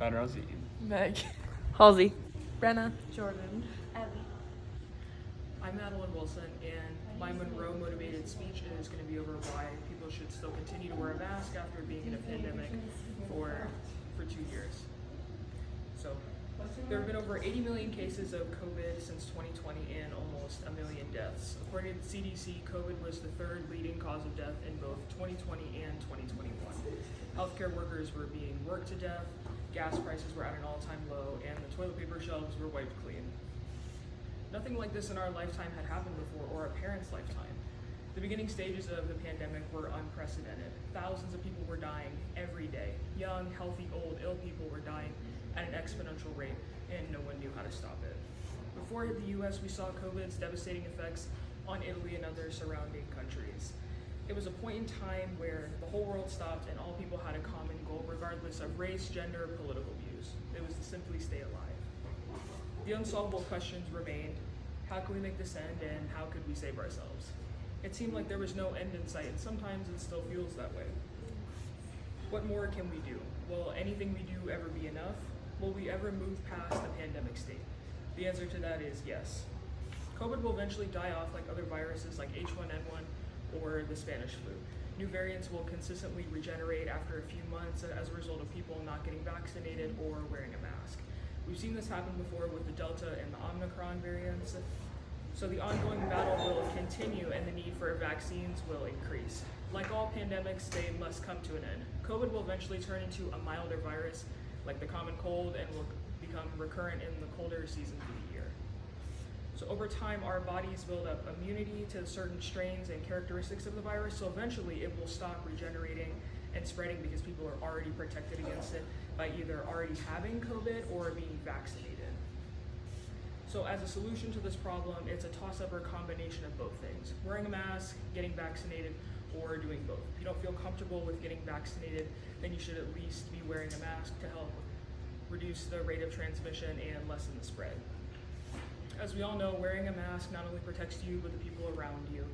Rosie. Meg. Halsey. Brenna. Jordan. Abby. I'm Madeline Wilson, and my Monroe motivated speech is going to be over why people should still continue to wear a mask after being in a pandemic for 2 years. So, there have been over 80 million cases of COVID since 2020 and almost a million deaths. According to the CDC, COVID was the third leading cause of death in both 2020 and 2021. Healthcare workers were being worked to death, gas prices were at an all-time low, and the toilet paper shelves were wiped clean. Nothing like this in our lifetime had happened before, or our parents' lifetime. The beginning stages of the pandemic were unprecedented. Thousands of people were dying every day. Young, healthy, old, ill people were dying at an exponential rate, and no one knew how to stop it. Before it hit the US, we saw COVID's devastating effects on Italy and other surrounding countries. It was a point in time where the whole world stopped and all people had a common goal, regardless of race, gender, or political views. It was to simply stay alive. The unsolvable questions remained: how can we make this end, and how could we save ourselves? It seemed like there was no end in sight, and sometimes it still feels that way. What more can we do? Will anything we do ever be enough? Will we ever move past the pandemic state? The answer to that is yes. COVID will eventually die off like other viruses like H1N1 or the Spanish flu. New variants will consistently regenerate after a few months as a result of people not getting vaccinated or wearing a mask. We've seen this happen before with the Delta and the Omicron variants. So the ongoing battle will continue and the need for vaccines will increase. Like all pandemics, they must come to an end. COVID will eventually turn into a milder virus like the common cold and will become recurrent in the colder seasons of the year. So over time, our bodies build up immunity to certain strains and characteristics of the virus, so eventually it will stop regenerating and spreading because people are already protected against it by either already having COVID or being vaccinated. So as a solution to this problem, it's a toss-up or combination of both things: wearing a mask, getting vaccinated, or doing both. If you don't feel comfortable with getting vaccinated, then you should at least be wearing a mask to help reduce the rate of transmission and lessen the spread. As we all know, wearing a mask not only protects you, but the people around you.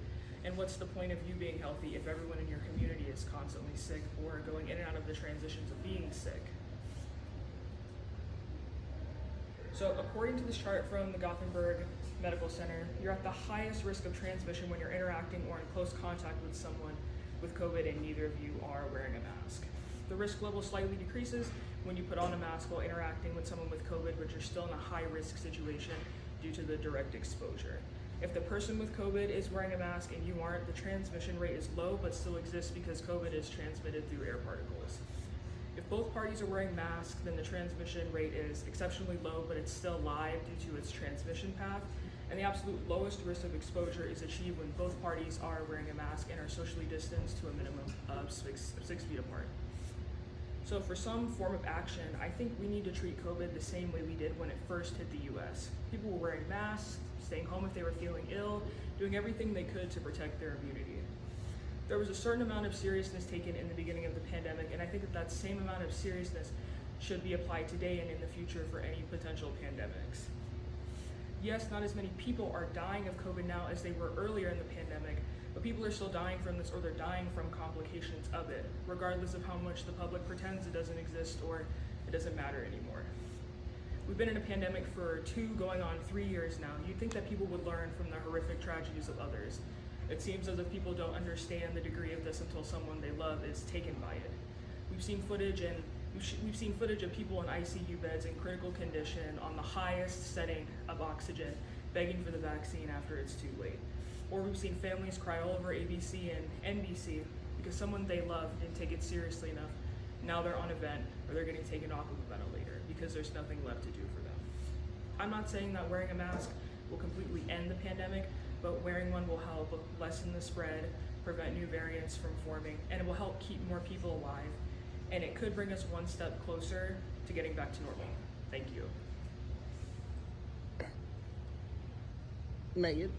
And what's the point of you being healthy if everyone in your community is constantly sick or going in and out of the transitions of being sick? So according to this chart from the Gothenburg Medical Center, you're at the highest risk of transmission when you're interacting or in close contact with someone with COVID and neither of you are wearing a mask. The risk level slightly decreases when you put on a mask while interacting with someone with COVID, but you're still in a high risk situation due to the direct exposure. If the person with COVID is wearing a mask and you aren't, the transmission rate is low but still exists because COVID is transmitted through air particles. If both parties are wearing masks, then the transmission rate is exceptionally low, but it's still live due to its transmission path. And the absolute lowest risk of exposure is achieved when both parties are wearing a mask and are socially distanced to a minimum of 6 feet apart. So for some form of action, I think we need to treat COVID the same way we did when it first hit the US. People were wearing masks, staying home if they were feeling ill, doing everything they could to protect their immunity. There was a certain amount of seriousness taken in the beginning of the pandemic, and I think that same amount of seriousness should be applied today and in the future for any potential pandemics. Yes, not as many people are dying of COVID now as they were earlier in the pandemic, but people are still dying from this, or they're dying from complications of it, regardless of how much the public pretends it doesn't exist or it doesn't matter anymore. We've been in a pandemic for 2 going on 3 years now. You'd think that people would learn from the horrific tragedies of others. It seems as if people don't understand the degree of this until someone they love is taken by it. We've seen footage of people in ICU beds in critical condition on the highest setting of oxygen, begging for the vaccine after it's too late. Or we've seen families cry all over ABC and NBC because someone they love didn't take it seriously enough. Now they're on a vent or they're getting taken off of a ventilator because there's nothing left to do for them. I'm not saying that wearing a mask will completely end the pandemic, but wearing one will help lessen the spread, prevent new variants from forming, and it will help keep more people alive. And it could bring us one step closer to getting back to normal. Thank you. Megan.